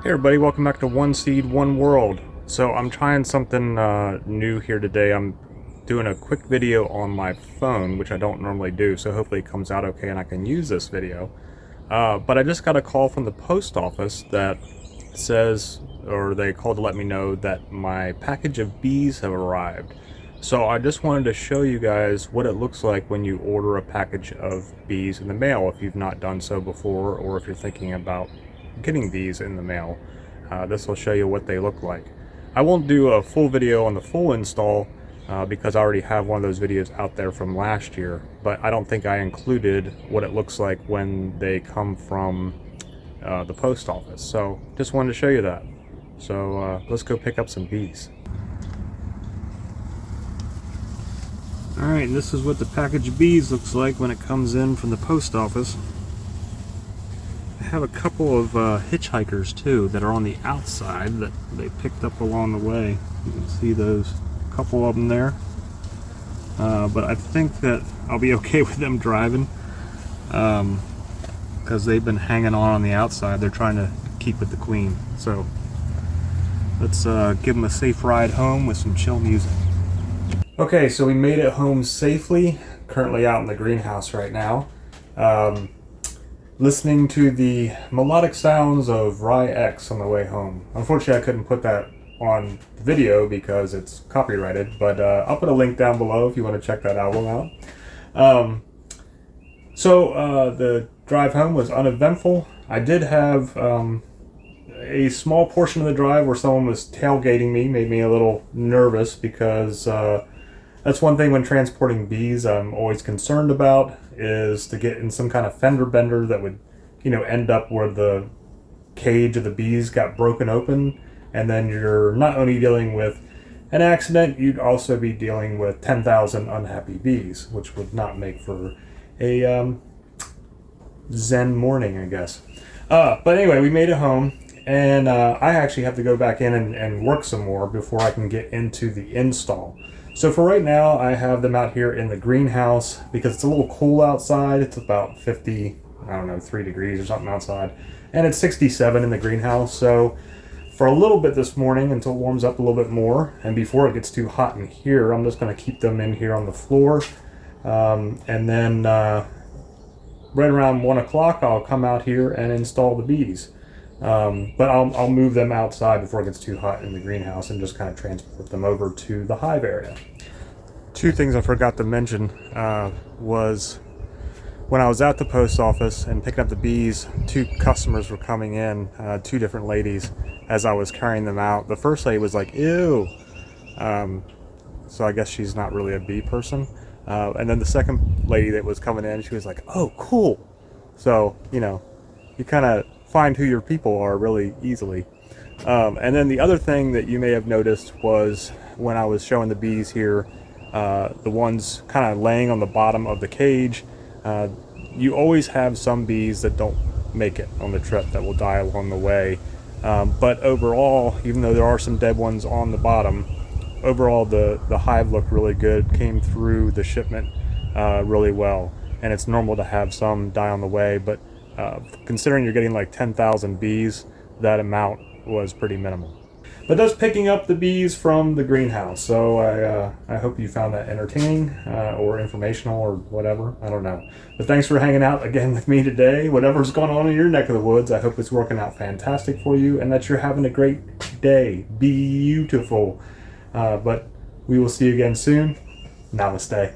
Hey everybody, welcome back to One Seed, One World. So I'm trying something new here today. I'm doing a quick video on my phone, which I don't normally do, so hopefully it comes out okay and I can use this video. But I just got a call from the post office that says, or they called to let me know that my package of bees have arrived. So I just wanted to show you guys what it looks like when you order a package of bees in the mail, if you've not done so before, or if you're thinking about getting these in the mail. This will show you what they look like. I won't do a full video on the full install because I already have one of those videos out there from last year, but I don't think I included what it looks like when they come from the post office. So just wanted to show you that. So let's go pick up some bees. Alright, this is what the package of bees looks like when it comes in from the post office. I have a couple of hitchhikers too that are on the outside that they picked up along the way. You can see those, a couple of them there. But I think that I'll be okay with them driving because they've been hanging on the outside. They're trying to keep with the queen. So let's give them a safe ride home with some chill music. Okay, so we made it home safely. Currently out in the greenhouse right now. Listening to the melodic sounds of Rye X on the way home. Unfortunately, I couldn't put that on video because it's copyrighted, but I'll put a link down below if you want to check that album out. So the drive home was uneventful. I did have a small portion of the drive where someone was tailgating me, made me a little nervous because that's one thing when transporting bees I'm always concerned about, is to get in some kind of fender bender that would, end up where the cage of the bees got broken open, and then you're not only dealing with an accident, you'd also be dealing with 10,000 unhappy bees, which would not make for a zen morning, I guess. But anyway, we made it home, and I actually have to go back in and work some more before I can get into the install. So for right now, I have them out here in the greenhouse because it's a little cool outside. It's about 3 degrees or something outside. And it's 67 in the greenhouse. So for a little bit this morning until it warms up a little bit more, and before it gets too hot in here, I'm just going to keep them in here on the floor. And then right around 1 o'clock, I'll come out here and install the bees. But I'll move them outside before it gets too hot in the greenhouse and just kind of transport them over to the hive area. Two things I forgot to mention was when I was at the post office and picking up the bees, two customers were coming in, two different ladies, as I was carrying them out. The first lady was like, ew. So I guess she's not really a bee person. And then the second lady that was coming in, she was like, oh, cool. So, you kind of find who your people are really easily. And then the other thing that you may have noticed was when I was showing the bees here, the ones kind of laying on the bottom of the cage, you always have some bees that don't make it on the trip, that will die along the way. But overall, even though there are some dead ones on the bottom, overall the hive looked really good, came through the shipment really well. And it's normal to have some die on the way, but considering you're getting like 10,000 bees, that amount was pretty minimal. But that's picking up the bees from the greenhouse. So I hope you found that entertaining or informational or whatever. I don't know. But thanks for hanging out again with me today. Whatever's going on in your neck of the woods, I hope it's working out fantastic for you and that you're having a great day. Beautiful. But we will see you again soon. Namaste.